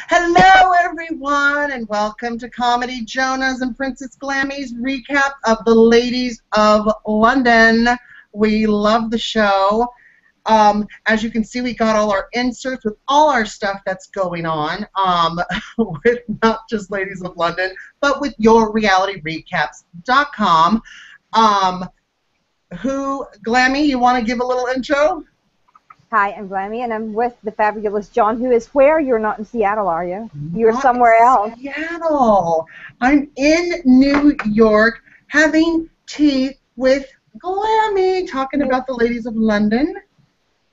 Hello, everyone, and welcome to Comedy Jonah's and Princess Glammy's recap of the Ladies of London. We love the show. As you can see, we got all our inserts with all our stuff that's going on with not just Ladies of London, but with yourrealityrecaps.com. Glammy, you want to give a little intro? Hi, I'm Glammy, and I'm with the fabulous John, who is where? You're not in Seattle, are you? You're Not somewhere else. Seattle. I'm in New York having tea with Glammy, talking about the Ladies of London.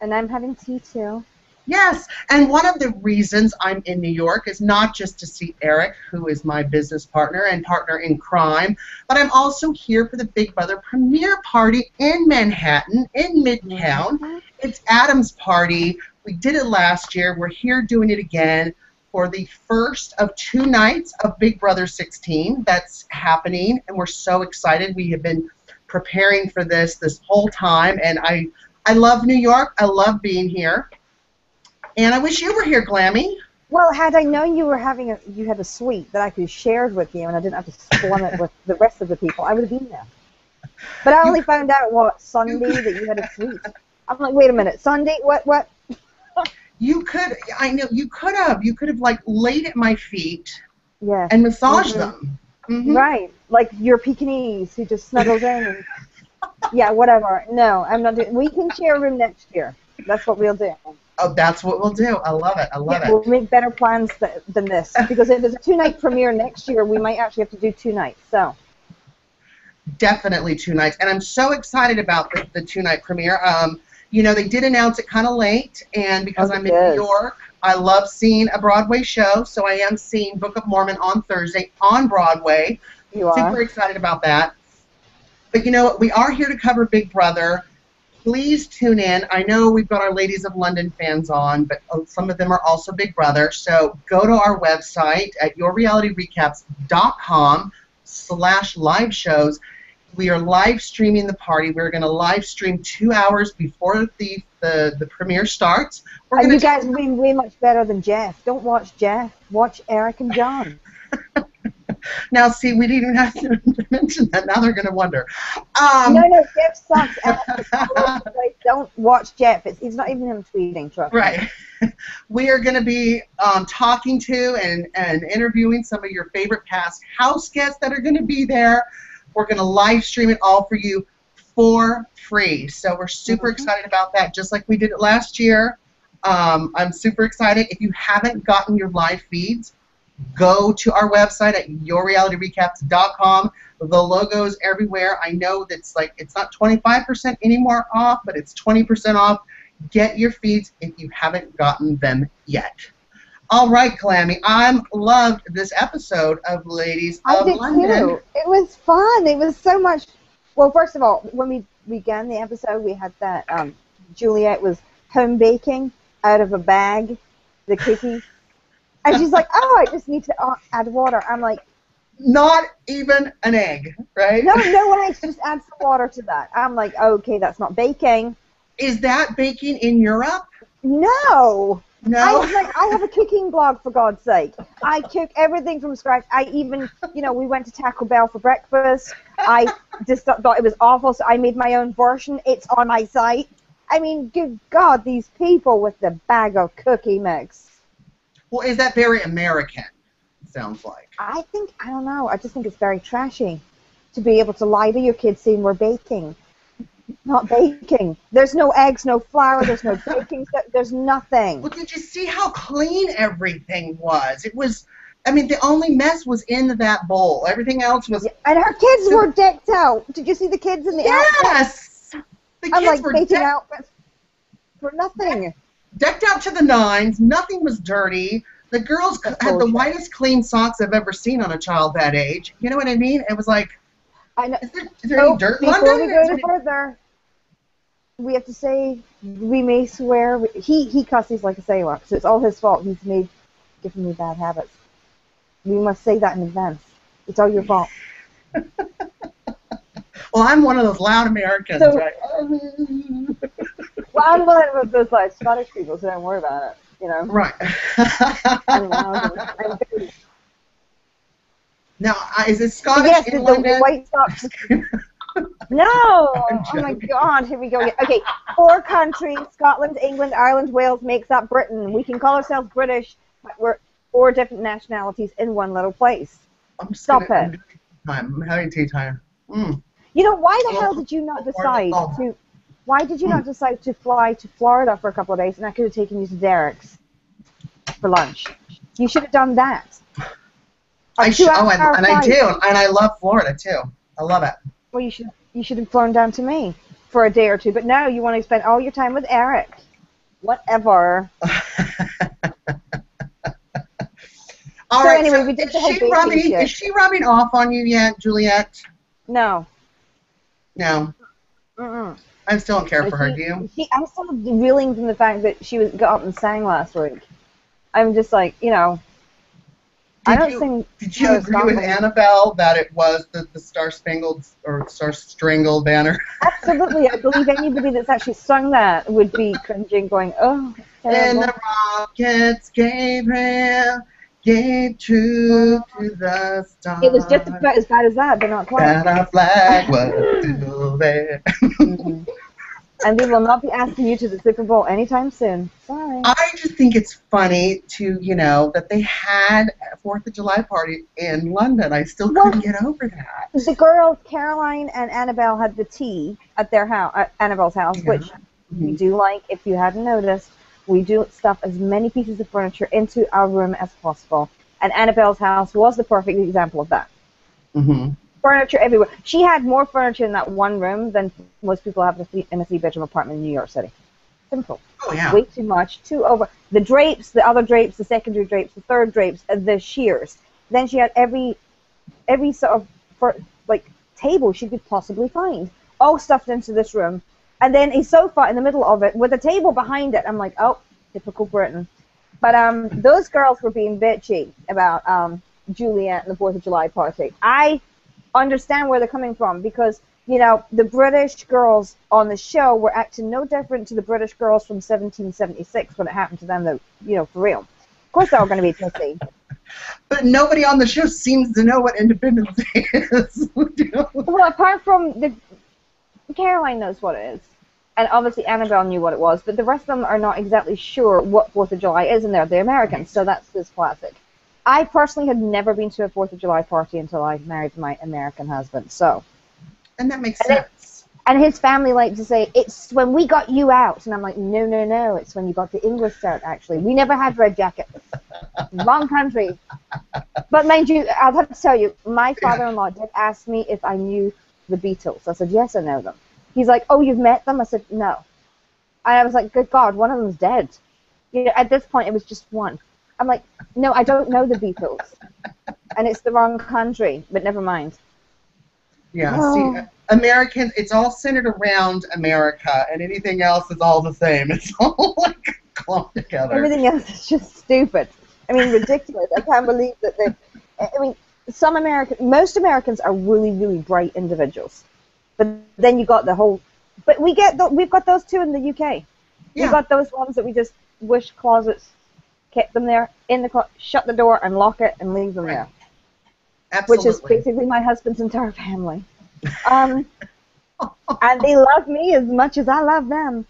And I'm having tea, too. Yes, and one of the reasons I'm in New York is not just to see Eric, who is my business partner and partner in crime, but I'm also here for the Big Brother premiere party in Manhattan, in Midtown. It's Adam's party. We did it last year. We're here doing it again for the first of 2 nights of Big Brother 16 that's happening, and we're so excited. We have been preparing for this whole time, and I love New York. I love being here. And I wish you were here, Glammy. Well, had I known you had a suite that I could have shared with you and I didn't have to split it with the rest of the people, I would have been there. But I only found out, Sunday that you had a suite. I'm like, wait a minute, Sunday? What? You could have like laid at my feet and massaged them. Mm-hmm. Right, like your Pekingese who just snuggles in and, yeah, whatever. No, I'm not doing. We can share a room next year. That's what we'll do. Oh, that's what we'll do. I love it. I love it. We'll make better plans than this. Because if there's a 2-night premiere next year, we might actually have to do 2 nights. So definitely 2 nights. And I'm so excited about the 2-night premiere. You know, they did announce it kind of late, and because I'm in New York, I love seeing a Broadway show, so I am seeing Book of Mormon on Thursday on Broadway. You are. Super excited about that. But you know what? We are here to cover Big Brother. Please tune in. I know we've got our Ladies of London fans on, but some of them are also Big Brother. So go to our website at yourrealityrecaps.com/live shows. We are live streaming the party. We're going to live stream 2 hours before the premiere starts. And you guys are being way much better than Jeff. Don't watch Jeff. Watch Eric and John. Now, see, we didn't even have to mention that. Now they're going to wonder. No, Jeff sucks. Don't watch Jeff. It's not even him tweeting, trust me. Right. We are going to be talking to and interviewing some of your favorite past house guests that are going to be there. We're going to live stream it all for you for free. So we're super excited about that, just like we did it last year. I'm super excited. If you haven't gotten your live feeds, go to our website at yourrealityrecaps.com. The logo's everywhere. I know that's like it's not 25% anymore off, but it's 20% off. Get your feeds if you haven't gotten them yet. All right, Glammy, I loved this episode of Ladies of London. I did too. It was fun. It was so much. Well, first of all, when we began the episode, we had that Juliet was home baking out of a bag, the cookies. And she's like, oh, I just need to add water. I'm like, not even an egg, right? No eggs, just add some water to that. I'm like, okay, that's not baking. Is that baking in Europe? No. No? I have a cooking blog, for God's sake. I cook everything from scratch. I even, we went to Taco Bell for breakfast. I just thought it was awful, so I made my own version. It's on my site. I mean, good God, these people with the bag of cookie mix. Well, is that very American, it sounds like? I don't know. I just think it's very trashy to be able to lie to your kids saying we're baking. Not baking. There's no eggs, no flour, there's no baking, there's nothing. Well, did you see how clean everything was? It was, I mean, the only mess was in that bowl. Everything else was... And her kids were decked out. Did you see the kids in the outfits? Yes! The kids were baking outfits for nothing. Decked out to the nines. Nothing was dirty. The girls had the whitest clean socks I've ever seen on a child that age. You know what I mean? It was like, I know. Is there any dirt in London? Before we go any further, we have to say we may swear. He cusses like a sailor, so it's all his fault. He's giving me bad habits. We must say that in advance. It's all your fault. Well, I'm one of those loud Americans, right? Well, I'm one of those like Scottish people, so don't worry about it. you know. Right. I'm loud. I'm very, Now, is it but Scottish yes, in the London? white socks. No! I'm Oh my joking. God, here we go. Okay, 4 countries, Scotland, England, Ireland, Wales makes up Britain. We can call ourselves British, but we're 4 different nationalities in one little place. I'm just Stop gonna. I'm it. doing tea time. I'm having tea time. Mm. You know, why the hell Oh, did you not Florida. decide Oh. to, why did you Mm. not decide to fly to Florida for a couple of days and I could have taken you to Derek's for lunch? You should have done that. A 2-hour And I flight. do, and I love Florida too. I love it. Well, you should have flown down to me for a day or two, but no, you want to spend all your time with Eric. Whatever. All So right. anyway, So we did the whole baking is shit. she rubbing off on you yet, Juliet? No. No. Mm-mm. I still don't care for her. Do you? I'm still reeling from the fact that she got up and sang last week. I'm just like, you know, I don't sing. Did you agree with Annabelle that it was the Star Spangled or Star Strangled Banner? Absolutely, I believe anybody that's actually sung that would be cringing, going, "Oh, it's terrible." And the rockets gave true to the stars. It was just about as bad as that, but not quite. That our flag was still there. Mm-hmm. And we will not be asking you to the Super Bowl anytime soon. Sorry. I just think it's funny that they had a 4th of July party in London. I still couldn't get over that. The girls, Caroline and Annabelle, had the tea at their house, at Annabelle's house, which we do like. If you hadn't noticed, we do stuff as many pieces of furniture into our room as possible. And Annabelle's house was the perfect example of that. Mm-hmm. Furniture everywhere. She had more furniture in that one room than most people have in a 3-bedroom apartment in New York City. Simple. Oh, yeah. Way too much, too over. The drapes, the other drapes, the secondary drapes, the third drapes, the shears. Then she had every sort of table she could possibly find, all stuffed into this room. And then a sofa in the middle of it with a table behind it. I'm like, oh, typical Britain. But those girls were being bitchy about Juliet and the 4th of July party. I understand where they're coming from because, the British girls on the show were acting no different to the British girls from 1776 when it happened to them, though, for real. Of course they're all going to be pissy. But nobody on the show seems to know what Independence Day is. Well, apart from Caroline knows what it is. And obviously Annabelle knew what it was, but the rest of them are not exactly sure what 4th of July is, and they're the Americans, so that's this classic. I personally had never been to a 4th of July party until I married my American husband, so. And that makes sense. And his family like to say, it's when we got you out. And I'm like, no, it's when you got the English out, actually. We never had red jackets. Wrong country. But mind you, I'll have to tell you, my father-in-law did ask me if I knew the Beatles. I said, yes, I know them. He's like, oh, you've met them? I said, no. And I was like, good God, one of them's dead. At this point, it was just one. I'm like, no, I don't know the Beatles. And it's the wrong country, but never mind. Yeah, see, Americans, it's all centered around America, and anything else is all the same. It's all clumped together. Everything else is just stupid. I mean, ridiculous. I can't believe that most Americans are really, really bright individuals. But then you got the whole, but we've got those too in the UK. Yeah. We've got those ones that we just wish closets kept them there in the shut the door and lock it and leave them there. Absolutely. Which is basically my husband's entire family. And they love me as much as I love them.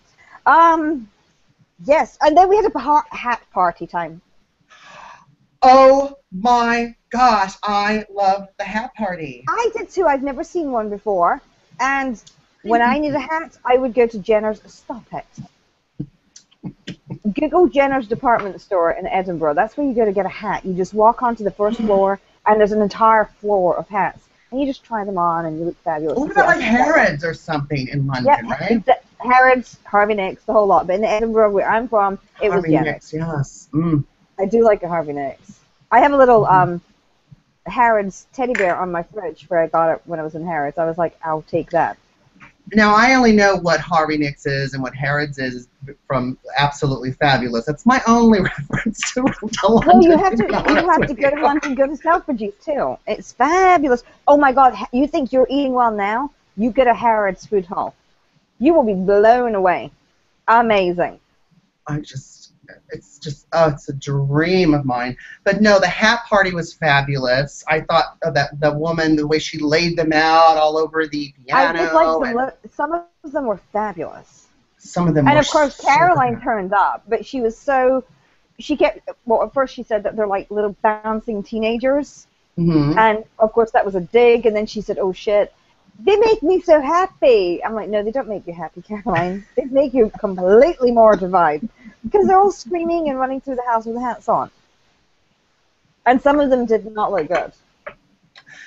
Yes, and then we had a hat party time. Oh my gosh, I love the hat party. I did too. I've never seen one before. And when I need a hat, I would go to Jenner's. Stop it. Google Jenner's department store in Edinburgh. That's where you go to get a hat. You just walk onto the first floor, and there's an entire floor of hats. And you just try them on, and you look fabulous. What about like Harrods or something in London, right? Harrods, Harvey Nicks, the whole lot. But in Edinburgh, where I'm from, it was Jenner's. Yes. Mm. I do like a Harvey Nicks. I have a little Harrods teddy bear on my fridge where I got it when I was in Harrods. I was like, I'll take that. Now, I only know what Harvey Nicks is and what Harrods is from Absolutely Fabulous. That's my only reference to London. Well, you have to go to London, go to Selfridges, too. It's fabulous. Oh, my God. You think you're eating well now? You get a Harrods food hall. You will be blown away. Amazing. it's just, oh, it's a dream of mine. But no, the hat party was fabulous. I thought that the woman, the way she laid them out all over the I piano. did like them. Some of them were fabulous. Some of them and were of course, so Caroline good. turned up, but she was so, she kept, well, at first she said that they're like little bouncing teenagers. Mm-hmm. And of course that was a dig, and then she said, oh shit, they make me so happy. I'm like, no, they don't make you happy, Caroline. They make you completely mortified. Because they're all screaming and running through the house with the hats on. And some of them did not look good.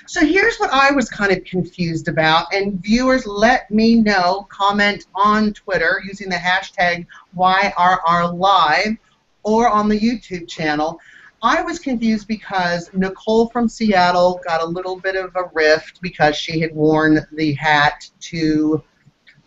So here's what I was kind of confused about, and viewers, let me know, comment on Twitter using the hashtag YRRLive or on the YouTube channel. I was confused because Nicole from Seattle got a little bit of a rift because she had worn the hat to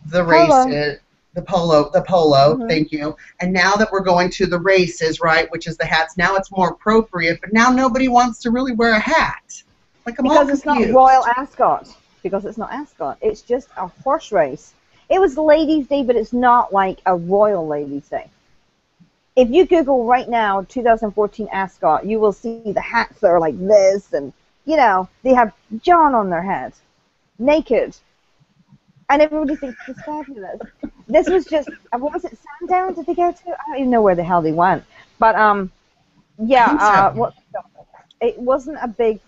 the races, the polo, Mm-hmm. thank you. And now that we're going to the races, right, which is the hats, now it's more appropriate, but now nobody wants to really wear a hat. Like, I'm all Because it's confused. not Royal Ascot. Because it's not Ascot. It's just a horse race. It was Ladies' Day, but it's not like a Royal Ladies' Day. If you Google right now 2014 Ascot, you will see the hats that are like this, and, you know, they have John on their head, naked. And everybody thinks it's fabulous. This was just, what was it, Sandown did they go to? I don't even know where the hell they went. But, yeah, it wasn't a big,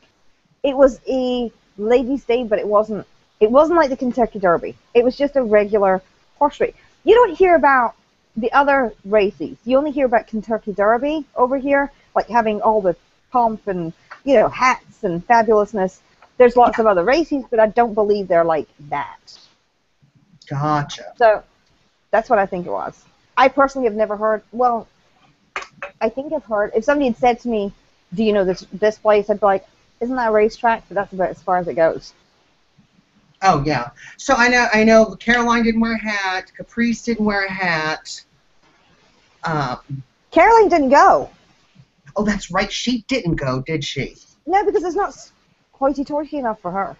it was a Ladies' Day, but it wasn't like the Kentucky Derby. It was just a regular horse race. You don't hear about the other races. You only hear about Kentucky Derby over here, like having all the pomp and, you know, hats and fabulousness. There's lots of other races, but I don't believe they're like that. Gotcha. So that's what I think it was. I personally have never heard, well, I think I've heard, if somebody had said to me, do you know this place, I'd be like, isn't that a racetrack? But that's about as far as it goes. Oh, yeah. So I know Caroline didn't wear a hat, Caprice didn't wear a hat. Caroline didn't go. Oh, that's right. She didn't go, did she? No, because it's not hoity-toity enough for her.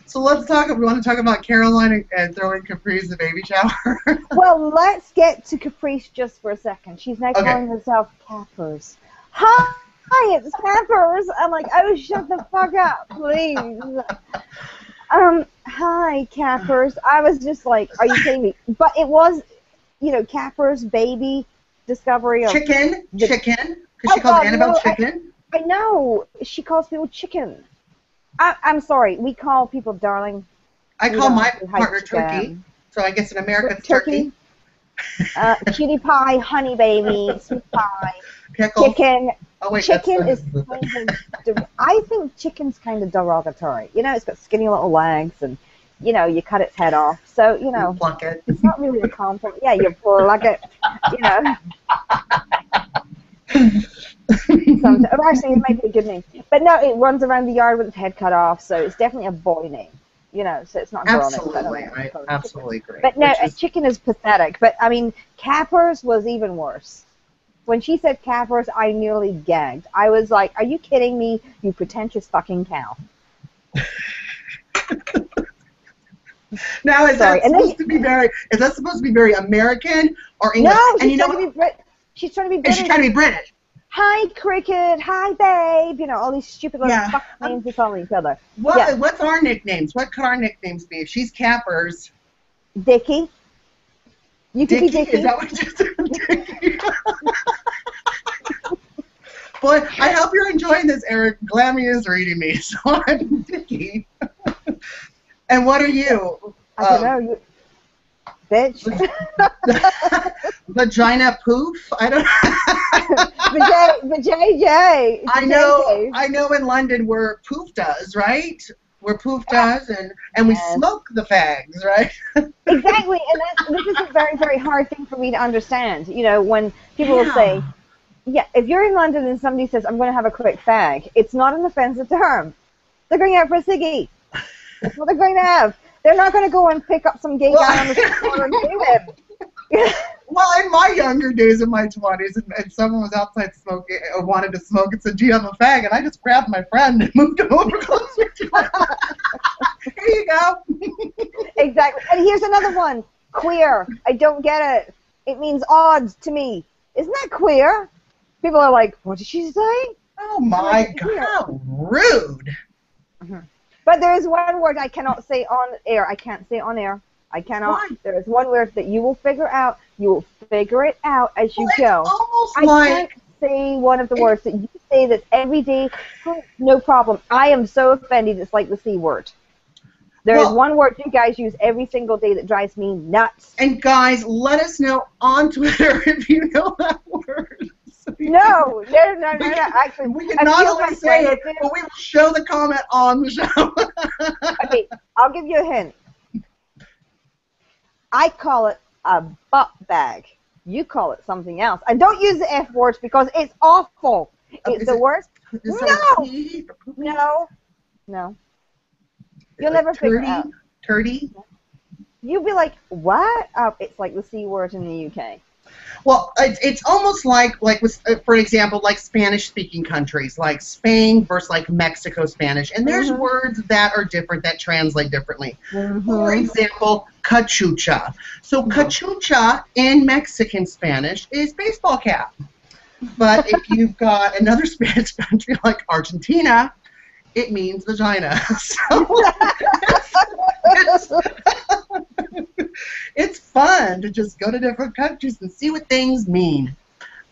So let's talk. We want to talk about Caroline and throwing Caprice the baby shower. Well, let's get to Caprice just for a second. She's now calling herself Cappers. Hi, it's Cappers. I'm like, oh, shut the fuck up, please. Hi, Cappers. I was just like, are you kidding me? But it was, you know, Cappers, baby, discovery of... Chicken? Because she calls Annabelle Chicken? I know. She calls people chicken. I'm sorry. We call people darling. I call my partner Turkey. So I guess in America it's Turkey. Cutie pie, honey baby, sweet pie, Pickles. Chicken. Oh, wait, chicken is kind of, I think chicken's kind of derogatory. You know, it's got skinny little legs, and, you know, you cut its head off. So, you know, pluck it. It's not really a compliment. Yeah, you pluck it, you know. Actually, it might be a good name. But no, it runs around the yard with its head cut off, so it's definitely a boy name. You know, so it's not girl name. Absolutely, I absolutely agree. But no, chicken is pathetic. But, I mean, Cappers was even worse. When she said Cappers, I nearly gagged. I was like, are you kidding me, you pretentious fucking cow? Now, is that supposed to be very American or English? No, she's trying to be British. She's trying to be British. Hi, Cricket. Hi, babe. You know, all these stupid little fuck names we call each other. What's our nicknames? What could our nicknames be? If she's Cappers. Dickie. You could be Dickie. Is that what you said? Dickie? Boy, I hope you're enjoying this, Eric. Glammy is reading me, so I'm Dickie. And what are you? I don't know. You, bitch. Vagina poof? I don't know. JJ. I know in London where poof does, right? Where poof does, and we smoke the fags, right? Exactly, and this is a very, very hard thing for me to understand. You know, when people will say, yeah, if you're in London and somebody says, I'm going to have a quick fag, it's not an offensive term. They're going out for a ciggy. That's what they're going to have. They're not going to go and pick up some gay guy on the corner and do him. Well, in my younger days, in my 20s, and someone was outside smoking or wanted to smoke and said, do you have a fag? And I just grabbed my friend and moved him over closer to him. Here you go. Exactly. And here's another one. Queer. I don't get it. It means odd to me. Isn't that queer? People are like, what did she say? Oh my God, how rude. But there is one word I cannot say on air. I can't say on air. I cannot. Why? There is one word that you will figure out. You will figure it out as you go. Almost I can't say one of the words that you say that's every day. No problem. I am so offended. It's like the C word. There is one word you guys use every single day that drives me nuts. And guys, let us know on Twitter if you know that word. No. Actually, we can not only say it, but we will show the comment on the show. Okay, I'll give you a hint. I call it a butt bag. You call it something else. And don't use the F word because it's awful. It's the worst. No. You'll never figure it out. Turdy? You'll be like, what? It's like the C word in the UK. Well, it's almost like for example, like Spanish-speaking countries, like Spain versus like Mexico Spanish, and there's words that are different that translate differently. For example, cachucha. So cachucha in Mexican Spanish is baseball cap, but if you've got another Spanish country like Argentina, it means vagina. So it's fun to just go to different countries and see what things mean.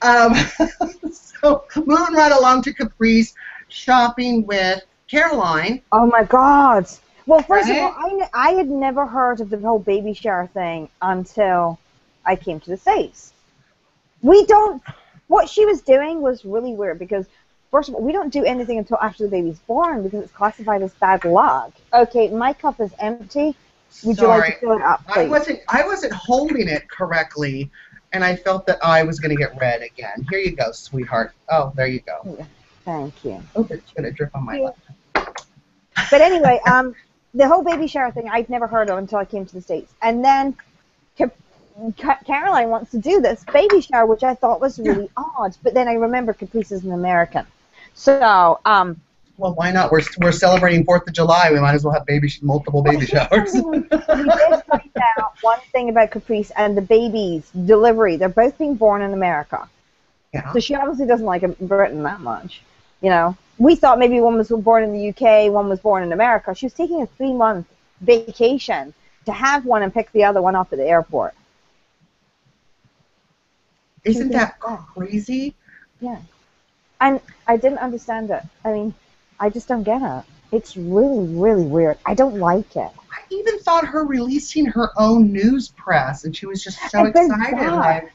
So moving right along to Caprice, shopping with Caroline. Oh my God. Well, first of all, I had never heard of the whole baby shower thing until I came to the States. What she was doing was really weird because, first of all, we don't do anything until after the baby's born because it's classified as bad luck. Okay, my cup is empty. Would you like to fill it up, please? I wasn't holding it correctly, and I felt that I was going to get red again. Here you go, sweetheart. Oh, there you go. Yeah, thank you. Oh, it's going to drip on my lap. But anyway, the whole baby shower thing I'd never heard of until I came to the States. And then Caroline wants to do this baby shower, which I thought was really odd. But then I remember Caprice is an American. So, well, why not? We're celebrating 4th of July. We might as well have multiple baby showers. We did find out one thing about Caprice and the baby's delivery. They're both being born in America. Yeah. So she obviously doesn't like Britain that much. You know, we thought maybe one was born in the UK, one was born in America. She was taking a 3-month vacation to have one and pick the other one up at the airport. Isn't that crazy? Yeah. And I didn't understand it. I mean, I just don't get it. It's really, really weird. I don't like it. I even thought her releasing her own news press, and she was just so excited.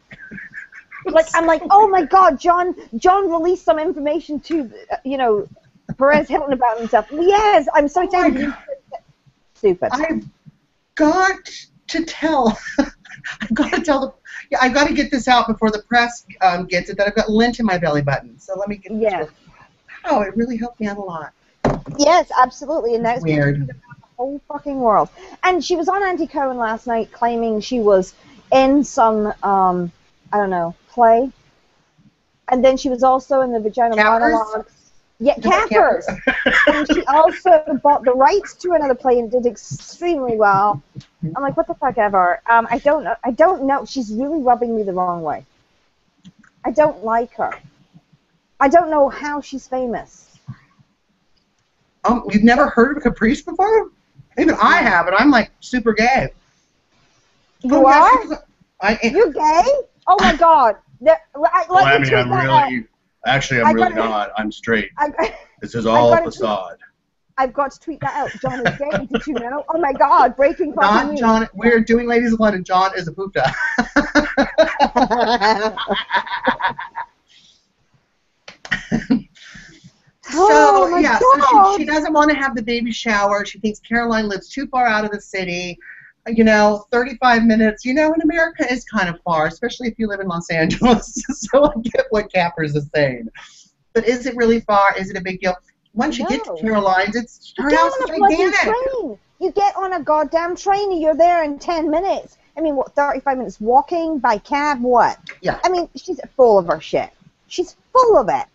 Like I'm like, oh my God, John released some information to, Perez Hilton about himself. Yes, I'm so excited. Stupid. I've got to tell. I've got to get this out before the press gets it. That I've got lint in my belly button. So let me get this. Wow, it really helped me out a lot. Yes, absolutely, and that's weird. The whole fucking world. And she was on Auntie Cohen last night, claiming she was in some play, and then she was also in the Vagina Monologues. Yeah, Cappers. And she also bought the rights to another play and did extremely well. I'm like, what the fuck ever. I don't know. She's really rubbing me the wrong way. I don't like her. I don't know how she's famous. You've never heard of Caprice before? Even I have, and I'm like super gay. You are? You're gay? Oh my God. Glammy, I'm really not. I'm straight. This is all a facade. I've got to tweet that out. John is gay. Did you know? Oh my God, breaking fucking news. John. We're doing Ladies of London. John is a poopta. So she doesn't want to have the baby shower. She thinks Caroline lives too far out of the city. 35 minutes, in America is kind of far, especially if you live in Los Angeles. So I get what Cappers is saying. But is it really far? Is it a big deal? Once you get to Caroline's, her house is gigantic. You get on a goddamn train and you're there in 10 minutes. I mean, 35 minutes walking by cab, what? Yeah. I mean, she's full of her shit. She's full of it.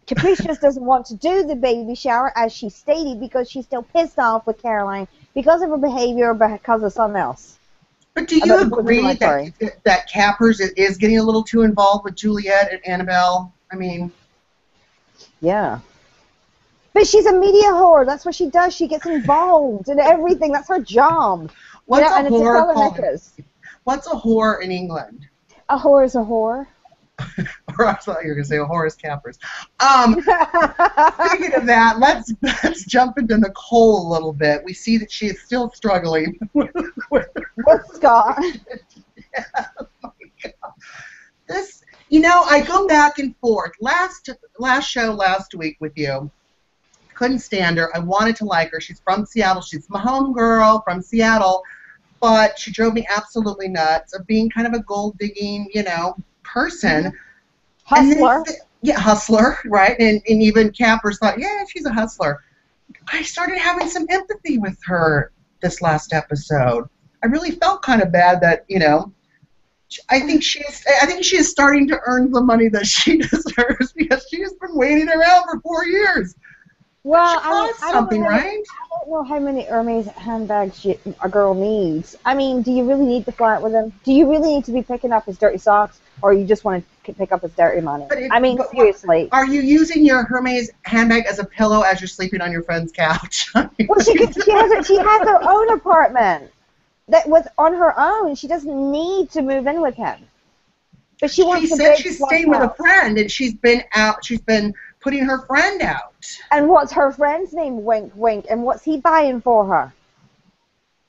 Caprice just doesn't want to do the baby shower, as she stated, because she's still pissed off with Caroline because of her behavior or because of something else. But do you agree that Cappers is getting a little too involved with Juliet and Annabelle? I mean... Yeah. But she's a media whore. That's what she does. She gets involved in everything. That's her job. What's a whore called? What's a whore in England? A whore is a whore. Or I thought you were going to say a whore is Cappers. Speaking of that, let's jump into Nicole a little bit. We see that she is still struggling with Scott. Yeah, oh my God. This, I go back and forth. Last show last week with you, couldn't stand her. I wanted to like her. She's from Seattle. She's my homegirl from Seattle, but she drove me absolutely nuts of being kind of a gold digging, person. Hustler. Hustler, right? And even Cappers thought, yeah, she's a hustler. I started having some empathy with her this last episode. I really felt kind of bad that, I think she is starting to earn the money that she deserves because she has been waiting around for 4 years. Well, I don't know how many Hermes handbags a girl needs. I mean, do you really need to flirt with him? Do you really need to be picking up his dirty socks, or you just want to pick up his dirty money? Seriously. Are you using your Hermes handbag as a pillow as you're sleeping on your friend's couch? Well, she has her own apartment that was on her own. She doesn't need to move in with him. But she said she's staying with a friend, and she's been putting her friend out. And what's her friend's name? Wink, wink. And what's he buying for her?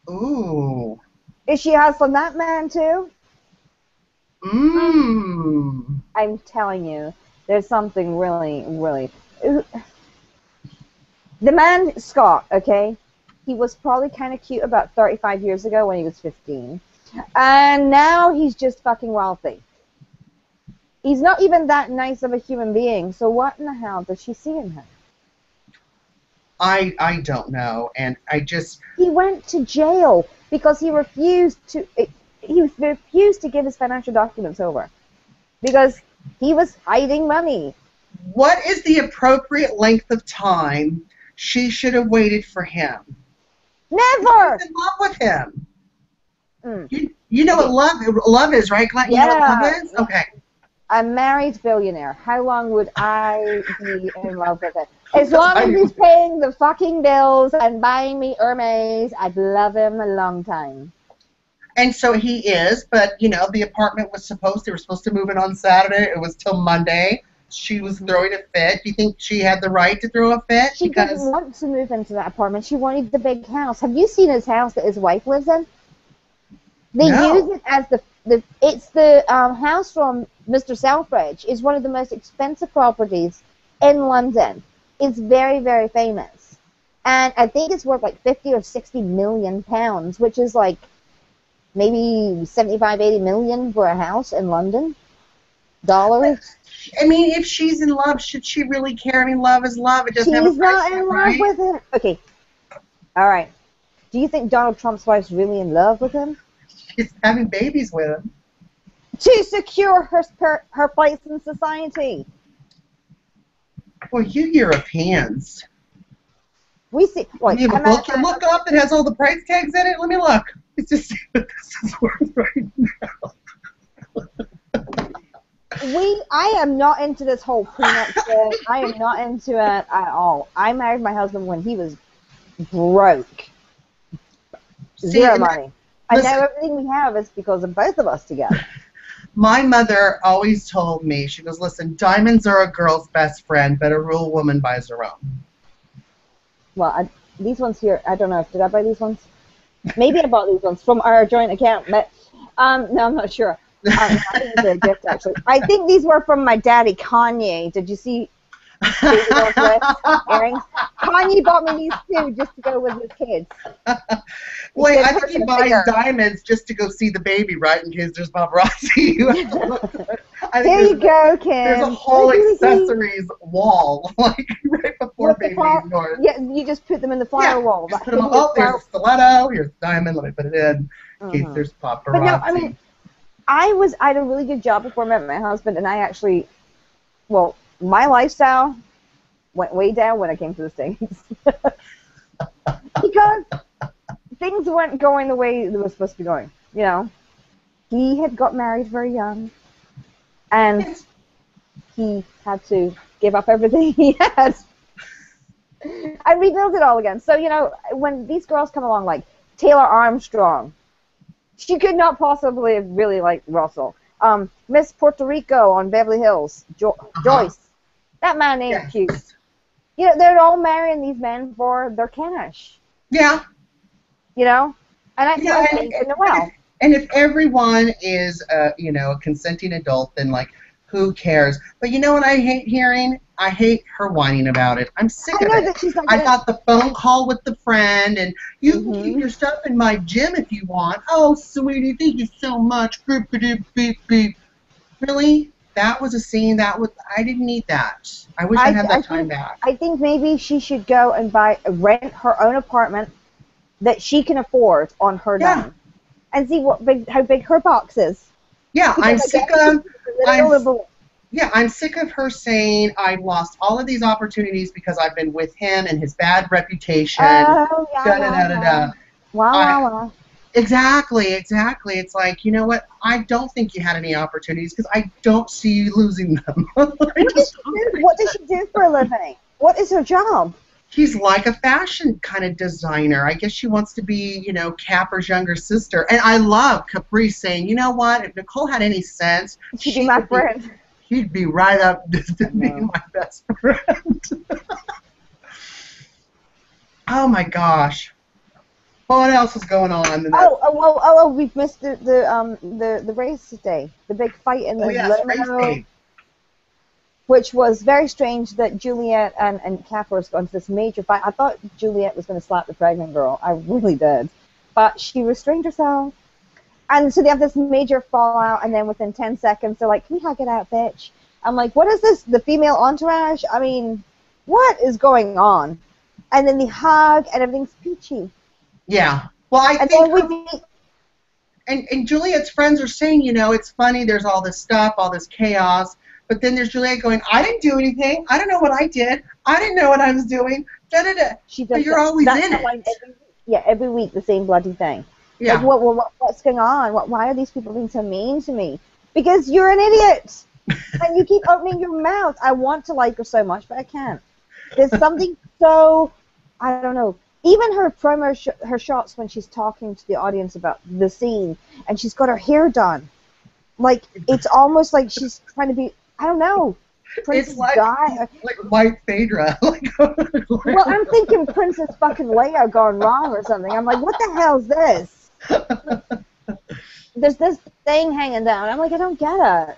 Ooh. Is she hustling that man too? Mmm. I'm telling you, there's something really, really... The man, Scott, okay? He was probably kind of cute about 35 years ago when he was 15. And now he's just fucking wealthy. He's not even that nice of a human being, so what in the hell does she see in him? I don't know, and I just... He went to jail because he refused to give his financial documents over because he was hiding money. What is the appropriate length of time she should have waited for him? Never! She's in love with him. You know what love is, right, Glenn? Yeah. You know what love is? Okay. A married billionaire. How long would I be in love with it? As long as he's paying the fucking bills and buying me Hermes, I'd love him a long time. And so he is, but, the apartment they were supposed to move in on Saturday. It was till Monday. She was throwing a fit. Do you think she had the right to throw a fit? She didn't want to move into that apartment. She wanted the big house. Have you seen his house that his wife lives in? They use it as it's the house from Mr. Selfridge. It's one of the most expensive properties in London. It's very, very famous. And I think it's worth like 50 or 60 million pounds, which is like maybe 75, 80 million for a house in London. Dollars. I mean, if she's in love, should she really care? I mean, love is love. It doesn't have a price. She's not in love with him. Okay. All right. Do you think Donald Trump's wife's really in love with him? She's having babies with him. To secure her place in society. Well, you Europeans. We see. Like, you have a book you look up that has all the price tags in it? Let me look. It's just see what this is worth right now. I am not into this whole prenup thing. I am not into it at all. I married my husband when he was broke. Zero money. And now everything we have is because of both of us together. My mother always told me, she goes, listen, diamonds are a girl's best friend, but a real woman buys her own. Well, these ones here, I don't know. Did I buy these ones? Maybe I bought these ones from our joint account. But, no, I'm not sure. I think it's a gift, actually. I think these were from my daddy, Kanye. Did you see earrings? Kanye bought me these two just to go with his kids. Wait, I think he buys diamonds just to go see the baby, right? In case there's paparazzi. Here you go, Kim. There's a whole accessories wall, like right before baby doors. Yeah, you just put them in the flower wall. Just put them there's a stiletto, here's a diamond, let me put it in case there's paparazzi. But no, I mean, I had a really good job before I met my husband, and I actually, well, my lifestyle went way down when I came to the States. Because things weren't going the way they were supposed to be going, you know. He had got married very young, and he had to give up everything he had and rebuild it all again. So, you know, when these girls come along, like Taylor Armstrong, she could not possibly have really liked Russell. Miss Puerto Rico on Beverly Hills, Joyce, that man ain't cute. You know, they're all marrying these men for their cash. Yeah. You know? And I think, well. And if everyone is, you know, a consenting adult, then, like, who cares? But you know what I hate hearing? I hate her whining about it. I'm sick of it. I got the phone call with the friend, and you can keep your stuff in my gym if you want. Oh, sweetie, thank you so much. Beep, beep. Really? That was a scene I didn't need that. I wish I had that time back. I think maybe she should go and rent her own apartment that she can afford on her dime, and see how big her box is. Yeah, I'm sick of her saying I've lost all of these opportunities because I've been with him and his bad reputation. Oh, yeah. Wow. Exactly. It's like, you know what? I don't think you had any opportunities because I don't see you losing them. What does she do for a living? What is her job? She's like a fashion kind of designer. I guess she wants to be, you know, Capper's younger sister. And I love Capri saying, you know what? If Nicole had any sense, she'd be my friend. She'd be right up to being my best friend. Oh my gosh. What else is going on? We've missed the race today. The big fight in the limo. Which was very strange that Juliet and Capper's got into this major fight. I thought Juliet was going to slap the pregnant girl. I really did. But she restrained herself. And so they have this major fallout, and then within 10 seconds, they're like, can we hug it out, bitch? I'm like, what is this? The female entourage? I mean, what is going on? And then they hug, and everything's peachy. Yeah. Well, I think... And Juliet's friends are saying, you know, it's funny, there's all this stuff, all this chaos. But then there's Juliet going, I didn't do anything. I don't know what I did. I didn't know what I was doing. She does. But you're always in it. Every week the same bloody thing. Yeah. Like, what's going on? Why are these people being so mean to me? Because you're an idiot. And you keep opening your mouth. I want to like her so much, but I can't. There's something so, I don't know. Even her promo, her shots when she's talking to the audience about the scene, and she's got her hair done. Like, it's almost like she's trying to be, I don't know. It's like White Phaedra. Well, I'm thinking Princess fucking Leia gone wrong or something. I'm like, what the hell is this? There's this thing hanging down. I'm like, I don't get it.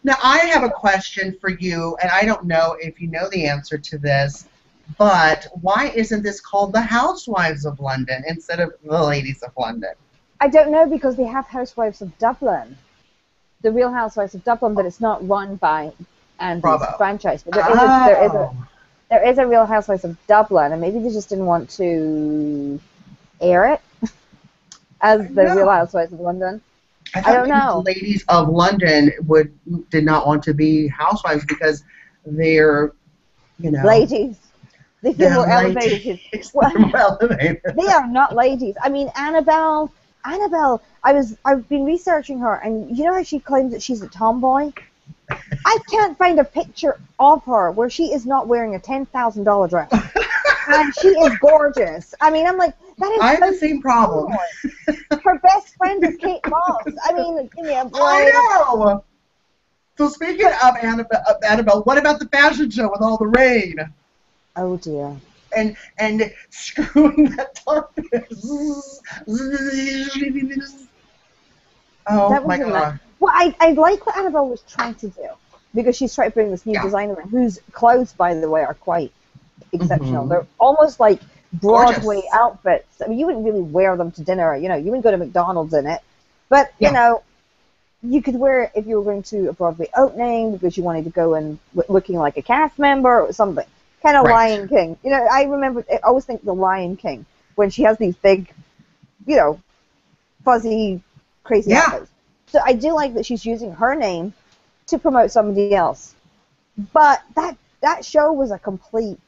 Now, I have a question for you, and I don't know if you know the answer to this, but why isn't this called the Housewives of London instead of the Ladies of London? I don't know, because they have Housewives of Dublin. The Real Housewives of Dublin, but it's not run by Andy's franchise. But there is a Real Housewives of Dublin, and maybe they just didn't want to air it as the Real Housewives of London. I don't know. The Ladies of London did not want to be housewives because they're, you know, ladies. They feel more elevated. They are not ladies. I mean, Annabelle. I've been researching her, and you know how she claims that she's a tomboy? I can't find a picture of her where she is not wearing a $10,000 dress. And she is gorgeous. I mean, I'm like, that is I have the same problem. Her best friend is Kate Moss. I mean, give me a break. I know. So speaking of Annabelle, what about the fashion show with all the rain? Oh, dear. And screwing that top. Oh my God. Well, I like what Annabelle was trying to do, because she's trying to bring this new designer in, whose clothes, by the way, are quite exceptional. They're almost like Broadway outfits. I mean, you wouldn't really wear them to dinner. You know, you wouldn't go to McDonald's in it. But, you know, you could wear it if you were going to a Broadway opening because you wanted to go in looking like a cast member or something. Kind of Lion King. You know, I always think the Lion King, when she has these big, you know, fuzzy, crazy outfits. So I do like that she's using her name to promote somebody else. But that show was a complete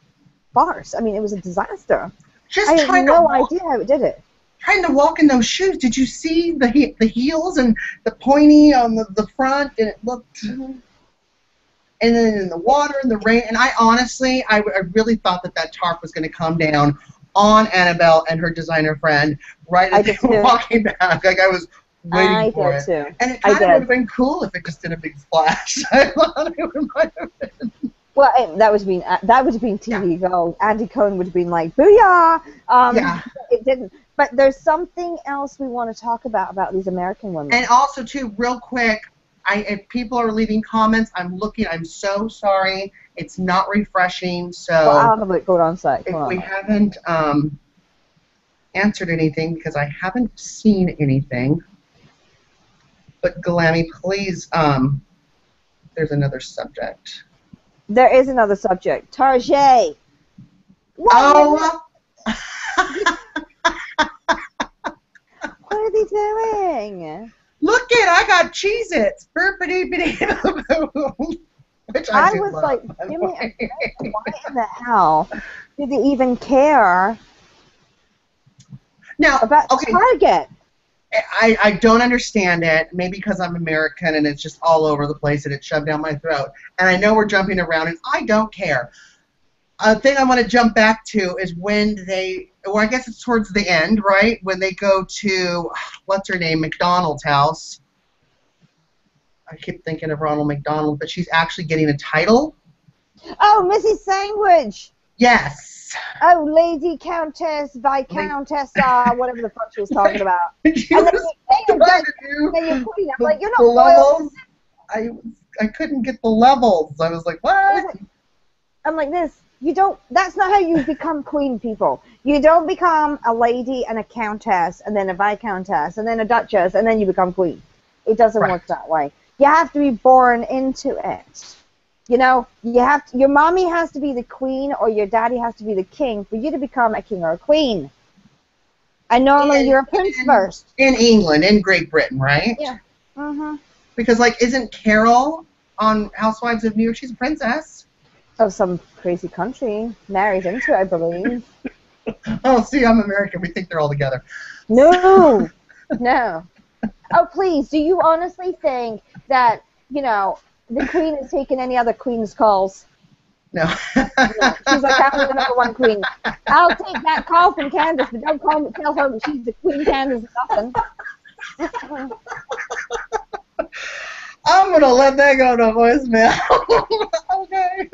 farce. I mean, it was a disaster. I have no idea how it did it. Trying to walk in those shoes. Did you see the heels and the pointy on the front? And it looked... And then in the water and the rain. And I honestly, I really thought that tarp was going to come down on Annabelle and her designer friend right as they were walking back. Like, I was waiting for it. Too. And it kind of would have been cool if it just did a big splash. I thought it might have been. Well, that would have been TV gold. Andy Cohen would have been like, booyah! It didn't. But there's something else we want to talk about these American women. And also, too, real quick, if people are leaving comments, I'm looking. I'm so sorry. It's not refreshing. So I'll have it go on site. If we haven't answered anything, because I haven't seen anything. But Glammy, please. There's another subject. There is another subject. Tarjay. What are they doing? Look it, I got Cheez-Its. Which I was love, like, give me a break. Why in the hell do they even care about Target? I don't understand it. Maybe because I'm American and it's just all over the place and it's shoved down my throat. And I know we're jumping around and I don't care. A thing I want to jump back to is when I guess it's towards the end, right? When they go to, what's her name, McDonald's house. I keep thinking of Ronald McDonald, but she's actually getting a title. Oh, Mrs. Sandwich. Yes. Oh, Lady Countess, Viscountessa, whatever the fuck she was talking about. And then you're like, you're not levels. I couldn't get the levels. I was like, what? I'm like this. That's not how you become queen, people. You don't become a lady and a countess and then a viscountess and then a duchess and then you become queen. It doesn't work that way. You have to be born into it. You know, your mommy has to be the queen or your daddy has to be the king for you to become a king or a queen. And normally you're a prince first. In England, in Great Britain, right? Yeah. Mm-hmm. Because, like, isn't Carol on Housewives of New York? She's a princess. Of some crazy country. Married into it, I believe. Oh, see, I'm American. We think they're all together. No. No. Oh, please, do you honestly think that, the queen is taking any other queen's calls? No. No. She's like, I'm the number one queen. I'll take that call from Candace, but don't tell her that she's the queen Candace or nothing. I'm going to let that go to voicemail. Okay.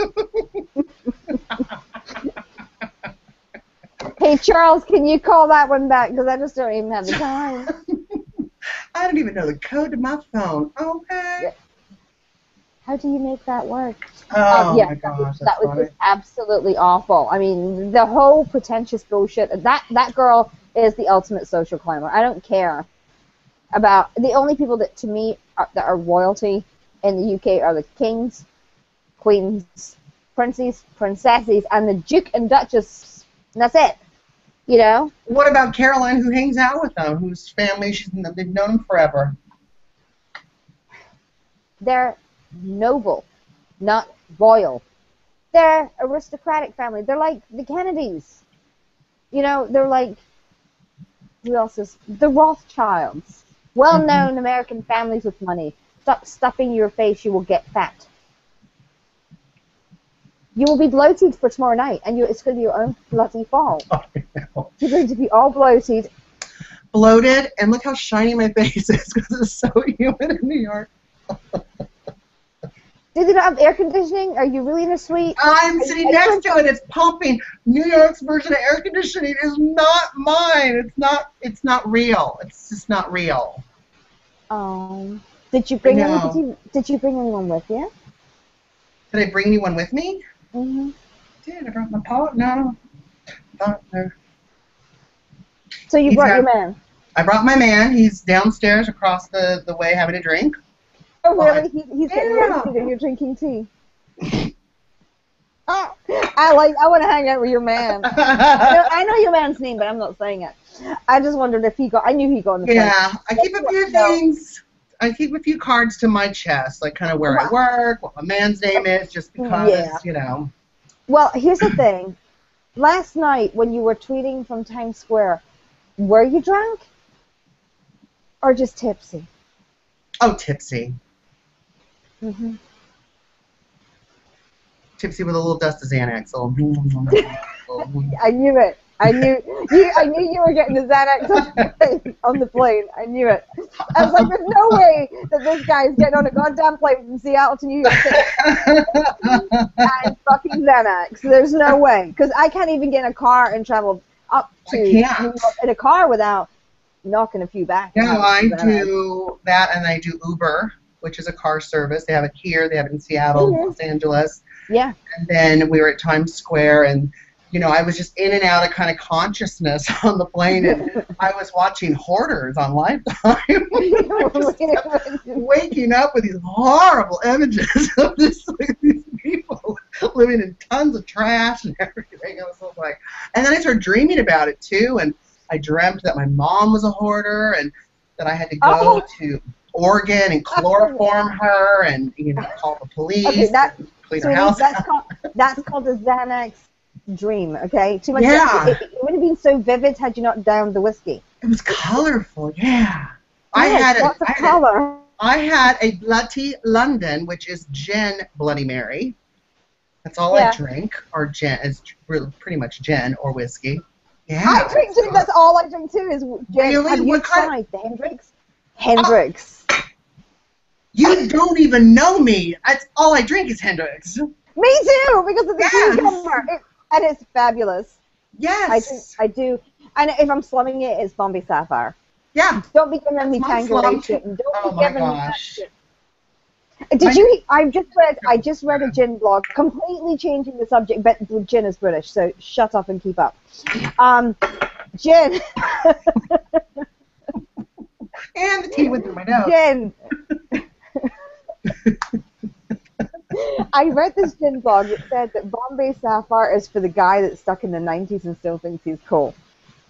Hey, Charles, can you call that one back? Because I just don't even have the time. I don't even know the code to my phone. Okay. How do you make that work? Oh, my gosh. That was just absolutely awful. I mean, the whole pretentious bullshit. That girl is the ultimate social climber. I don't care about... The only people that, to me, that are royalty in the UK are the kings, queens, princesses, and the Duke and Duchess. And that's it. You know? What about Caroline, who hangs out with them, whose family they've known them forever? They're noble, not royal. They're aristocratic family. They're like the Kennedys. They're like, who else is? The Rothschilds. Well-known American families with money. Stop stuffing your face, you will get fat. You will be bloated for tomorrow night, and it's going to be your own bloody fault. You're going to be all bloated. Bloated, and look how shiny my face is because it's so humid in New York. Do they not have air conditioning? Are you really in a suite? I'm sitting next to it. It's pumping. New York's version of air conditioning is not mine. It's not real. It's just not real. Did you bring anyone with you? Did I bring anyone with me? Mm-hmm. Did I brought my pot? No. No. So you brought your man? I brought my man. He's downstairs across the way having a drink. Oh, really? He's getting roasted and you're drinking tea. I want to hang out with your man. I know your man's name, but I'm not saying it. I just wondered if I knew he got on the phone. Yeah, I keep a few things I keep a few cards to my chest, like kind of where I work, what my man's name is, just because, you know. Well, here's the thing. Last night when you were tweeting from Times Square, were you drunk or just tipsy? Oh, tipsy. Mm-hmm. Tipsy with a little dust of Xanax. I knew it. I knew you were getting the Xanax on the plane. I knew it. I was like, there's no way that this guy's getting on a goddamn plane from Seattle to New York City and fucking Xanax. There's no way. Because I can't even get in a car and travel up to New York in a car without knocking a few back. No, I do that, and I do Uber, which is a car service. They have it here. They have it in Seattle, Los Angeles. Yeah. And then we were at Times Square, and you know, I was just in and out of kind of consciousness on the plane, and I was watching Hoarders on Lifetime. Just waking up with these horrible images of these people living in tons of trash and everything. I was like, and then I started dreaming about it too, and I dreamt that my mom was a hoarder, and that I had to go to Oregon and chloroform her, and you know, call the police, clean her house. That's called a Xanax dream, okay? Too much. Yeah. It would have been so vivid had you not downed the whiskey. It was colorful, yeah. I had a Bloody London, which is gin Bloody Mary. That's all I drink, or gin is pretty much gin or whiskey. Yeah. I drink gin. That's all I drink too is gin. Really? Have you tried the Hendrix? Hendrix. You don't even know me. That's all I drink is Hendrix. Me too, because of the cucumber. And it's fabulous. Yes. I do. And if I'm slumming it, it's Bombay Sapphire. Yeah. Don't be giving me Tanqueray shit. And don't be giving me that shit. I just read a gin blog, completely changing the subject, but gin is British, so shut up and keep up. Gin. And the tea went through my nose. Gin. I read this gin blog that said that Bombay Sapphire is for the guy that's stuck in the 90s and still thinks he's cool.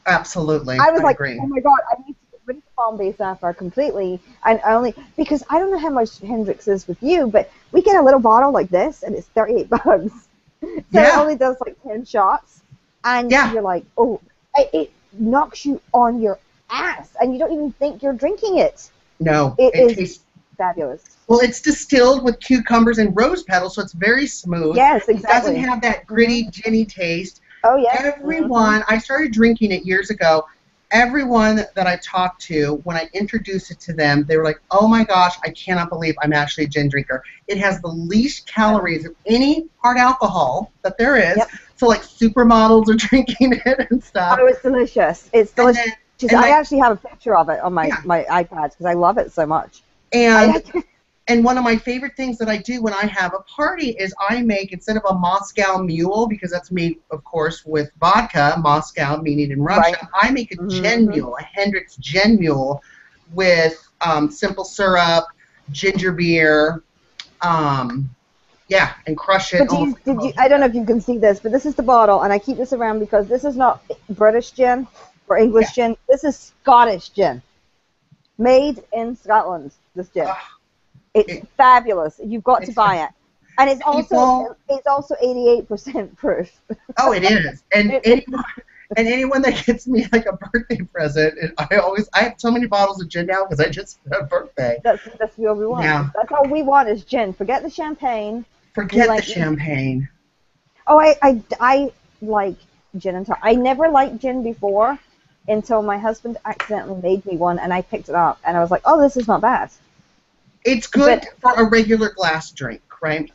Absolutely. I was like, agree. oh my god, I need to get rid of Bombay Sapphire completely, and only because I don't know how much Hendrix is with you, but we get a little bottle like this, and it's 38 bucks. So it only does like 10 shots, and you're like, oh, it knocks you on your ass, and you don't even think you're drinking it. No, it tastes fabulous. Well, it's distilled with cucumbers and rose petals, so it's very smooth. Yes, exactly. It doesn't have that gritty, ginny taste. Oh, yeah. Everyone, I started drinking it years ago. Everyone that I talked to, when I introduced it to them, they were like, oh my gosh, I cannot believe I'm actually a gin drinker. It has the least calories of any hard alcohol that there is. Yep. So, like, supermodels are drinking it and stuff. Oh, it's delicious. It's delicious. I actually have a picture of it on my iPad because I love it so much. And one of my favorite things that I do when I have a party is I make, instead of a Moscow Mule, because that's made, of course, with vodka, Moscow meaning in Russia, I make a gin mule, a Hendrix gin mule with simple syrup, ginger beer, and crush it. But I don't know if you can see this, but this is the bottle, and I keep this around because this is not British gin or English gin. This is Scottish gin. Made in Scotland, this gin. It's fabulous. You've got to buy it. And it's also 88% proof. Oh, it is. And anyone that gets me like a birthday present, I have so many bottles of gin now because I just had a birthday. That's what we want. Yeah. That's all we want is gin. Forget the champagne. Forget the champagne. Oh, I like gin and tonic. I never liked gin before until my husband accidentally made me one, and I picked it up, and I was like, oh, this is not bad. It's good for a regular glass drink, right?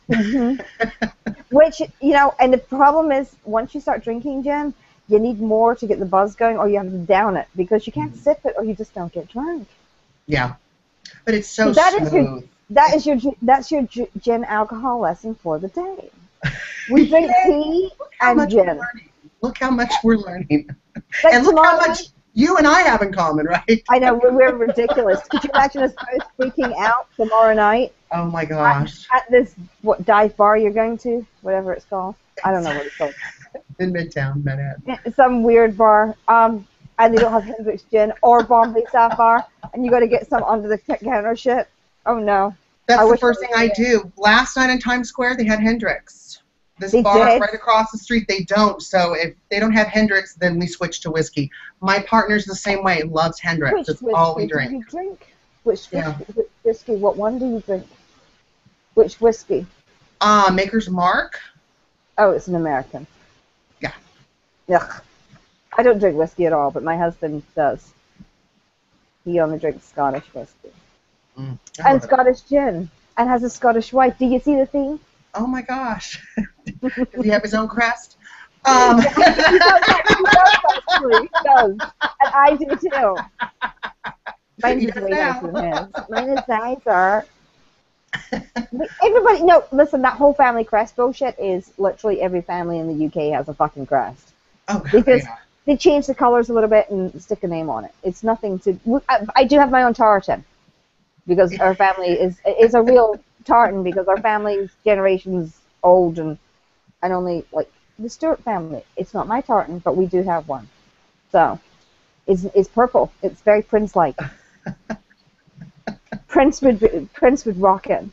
Which, and the problem is, once you start drinking gin, you need more to get the buzz going, or you have to down it, because you can't sip it, or you just don't get drunk. Yeah. But it's so smooth. That's your gin alcohol lesson for the day. We drink tea and gin. Look how much we're learning. And look how much you and I have in common, right? I know, we're ridiculous. Could you imagine us both freaking out tomorrow night? Oh my gosh. At this, dive bar you're going to? Whatever it's called. I don't know what it's called. In Midtown, Manhattan. Some weird bar. and they don't have Hendrix gin or Bombay Sapphire, and you got to get some under the counter shit. Oh no. That's the first thing I do. Last night in Times Square, they had Hendrix. This bar right across the street, they don't. So if they don't have Hendrix, then we switch to whiskey. My partner's the same way. Loves Hendrix. That's all we drink. Do you drink? Which whiskey? What one do you drink? Which whiskey? Maker's Mark. Oh, it's an American. Yeah. Ugh. I don't drink whiskey at all, but my husband does. He only drinks Scottish whiskey. And Scottish gin. And has a Scottish wife. Do you see the theme? Oh my gosh. Does he have his own crest? He does, actually. He does. And I do too. Mine is way nicer than his. Mine is nicer. Everybody, no, listen, that whole family crest bullshit is literally every family in the UK has a fucking crest. Oh, because they change the colors a little bit and stick a name on it. It's nothing to. I do have my own tartan because our family is a real tartan because our family's generation's old and only like the Stewart family. It's not my tartan, but we do have one. So it's purple. It's very Prince-like. Prince would rock it.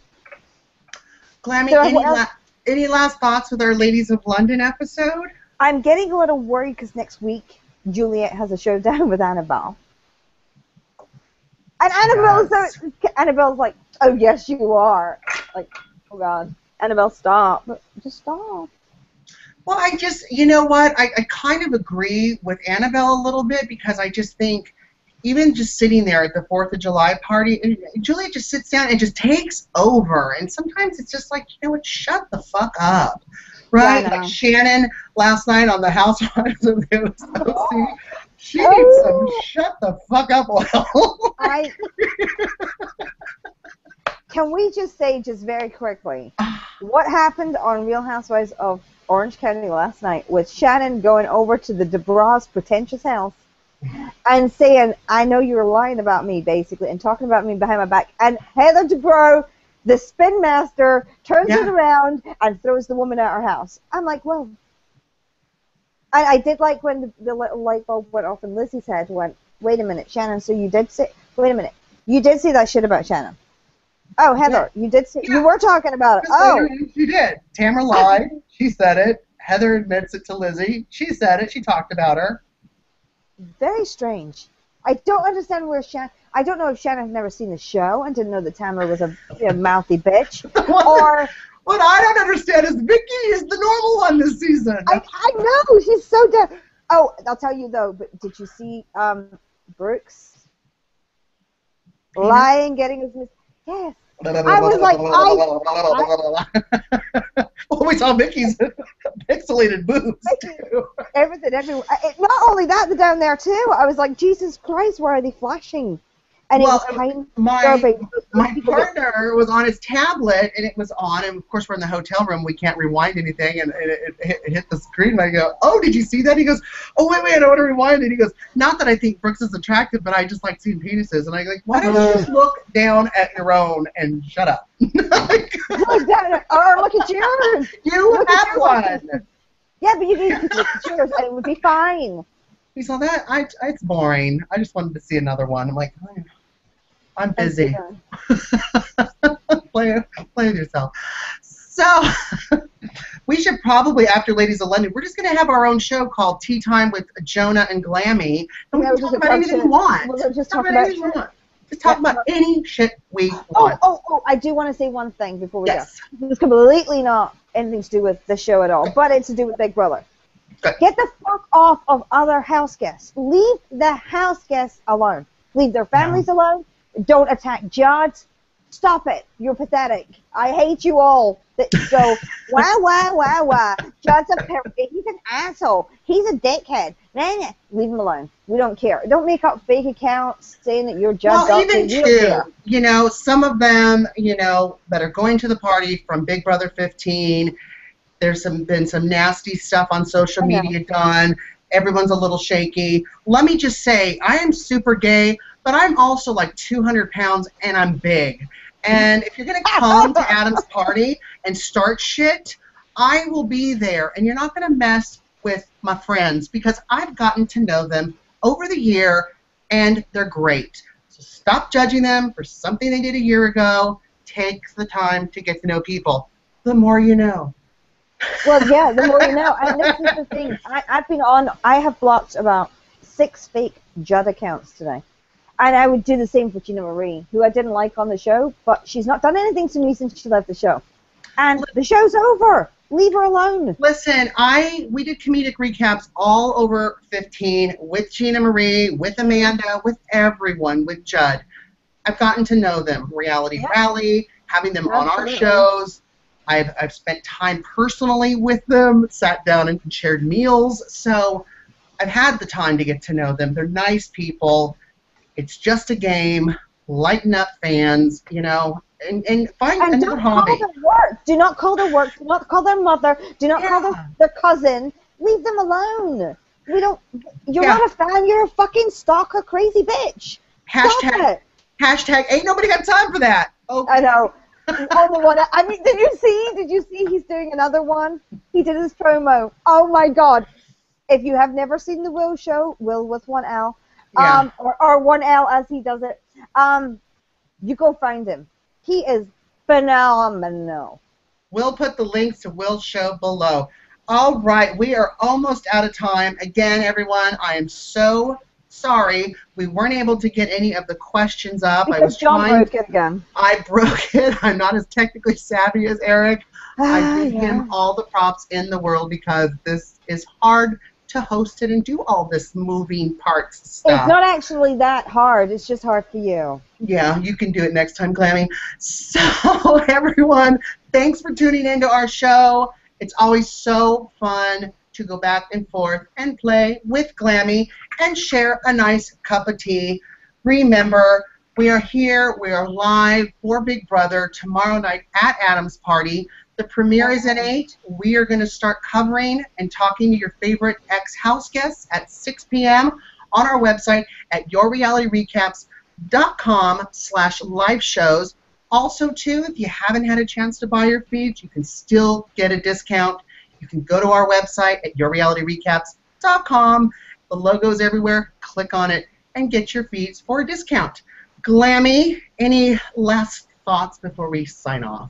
Glammy, so any last thoughts with our Ladies of London episode? I'm getting a little worried because next week Juliet has a showdown with Annabelle. And Annabelle's like, oh yes you are. Like, oh God, Annabelle, stop. Just stop. Well, you know what? I kind of agree with Annabelle a little bit because I just think even just sitting there at the 4th of July party, Julia just sits down and just takes over. And sometimes it's just like, you know what, shut the fuck up. Right? Like Shannon last night on the Housewives of the OC. She needs some shut the fuck up oil. Can we just say, just very quickly, what happened on Real Housewives of Orange County last night with Shannon going over to the DeBras pretentious house and saying, I know you were lying about me, basically, and talking about me behind my back. And Heather Dubrow, the spin master, turns it around and throws the woman out her house. I'm like, well, I did like when the little light bulb went off in Lizzie's head, went, wait a minute, Shannon, so you did say, wait a minute, you did say that shit about Shannon. Oh, Heather, you did say, you were talking about it. Oh. She did. Tamara lied. She said it. Heather admits it to Lizzie. She said it. She talked about her. Very strange. I don't understand where Shannon... I don't know if Shannon had never seen the show and didn't know that Tamara was a mouthy bitch. Or... What I don't understand is Vicky is the normal one this season. I know. She's so dead. Oh, I'll tell you, though, but did you see Brooks lying, getting his... Yes. I was like, well, we saw Vicky's pixelated boobs, too. Everything, everywhere. Not only that, down there, too. I was like, Jesus Christ, why are they flashing? And it was kind of my partner was on his tablet, and it was on, and of course we're in the hotel room, we can't rewind anything, and it hit the screen, and I go, oh, did you see that? He goes, oh, wait, I don't want to rewind it. He goes, not that I think Brooks is attractive, but I just like seeing penises. And I go, like, why don't you just look down at your own and shut up? Look down, or look at yours. You have one. Yeah, but you need to look at yours, and it would be fine. He saw that. It's boring. I just wanted to see another one. I'm like, oh, I'm busy. Play with yourself. So we should probably, after Ladies of London, we're just going to have our own show called Tea Time with Jonah and Glammy, and we can talk about anything we want. We'll just talk about Just talk about any shit we want. Oh, I do want to say one thing before we go. It's completely not anything to do with the show at all, but it's to do with Big Brother. Good. Get the fuck off of other house guests. Leave the house guests alone. Leave their families alone. Don't attack Judd. Stop it. You're pathetic. I hate you all. So, why? Judd's he's an asshole. He's a dickhead. Nah. Leave him alone. We don't care. Don't make up fake accounts saying that you're Judd. Well, even too, some of them, that are going to the party from Big Brother 15, there's been some nasty stuff on social media done. Everyone's a little shaky. Let me just say, I am super gay, but I'm also like 200 pounds and I'm big. And if you're going to come to Adam's party and start shit, I will be there. And you're not going to mess with my friends because I've gotten to know them over the year, and they're great. So stop judging them for something they did a year ago. Take the time to get to know people. The more you know. Well, yeah, the more you know. And this is the thing. I have blocked about 6 fake Judd accounts today. And I would do the same for Gina Marie, who I didn't like on the show, but she's not done anything to me since she left the show. And the show's over. Leave her alone. Listen, we did comedic recaps all over 15 with Gina Marie, with Amanda, with everyone, with Judd. I've gotten to know them. Reality Rally, having them on our shows. I've spent time personally with them, sat down and shared meals. So I've had the time to get to know them. They're nice people. It's just a game. Lighten up, fans, you know, and find another hobby. Do not call their work. Do not call their mother. Do not call their cousin. Leave them alone. You're not a fan. You're a fucking stalker, crazy bitch. Hashtag ain't nobody got time for that. Okay. I know. Only one. I mean, did you see he's doing another one? He did his promo. Oh my God. If you have never seen the Will show, Will with one L, or one L as he does it, you go find him. He is phenomenal. We'll put the links to Will's show below. All right, we are almost out of time. Again, everyone, I am so sorry we weren't able to get any of the questions up. Because John broke it again. I broke it. I'm not as technically savvy as Eric. I give him all the props in the world because this is hard to host it and do all this moving parts stuff. It's not actually that hard. It's just hard for you. Yeah, you can do it next time, Glammy. So, everyone, thanks for tuning into our show. It's always so fun to go back and forth and play with Glammy and share a nice cup of tea. Remember, we are here. We are live for Big Brother tomorrow night at Adam's Party. The premiere is at 8. We are going to start covering and talking to your favorite ex-house guests at 6 p.m. on our website at yourrealityrecaps.com/live shows. Also, too, if you haven't had a chance to buy your feeds, you can still get a discount. You can go to our website at yourrealityrecaps.com. The logo's everywhere. Click on it and get your feeds for a discount. Glammy, any last thoughts before we sign off?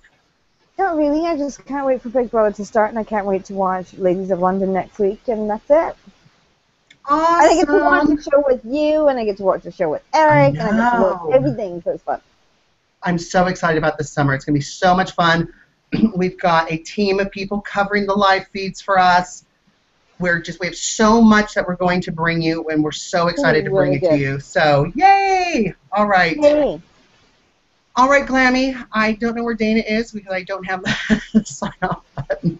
Not really. I just can't wait for Big Brother to start, and I can't wait to watch Ladies of London next week, and that's it. Awesome. I get to watch the show with you, and I get to watch the show with Eric, and I get to watch everything, so it's fun. I'm so excited about this summer. It's going to be so much fun. We've got a team of people covering the live feeds for us. We have so much that we're going to bring you, and we're so excited to bring it to you. So, yay! All right. Yay. All right, Glammy. I don't know where Dana is because I don't have the sign-off button.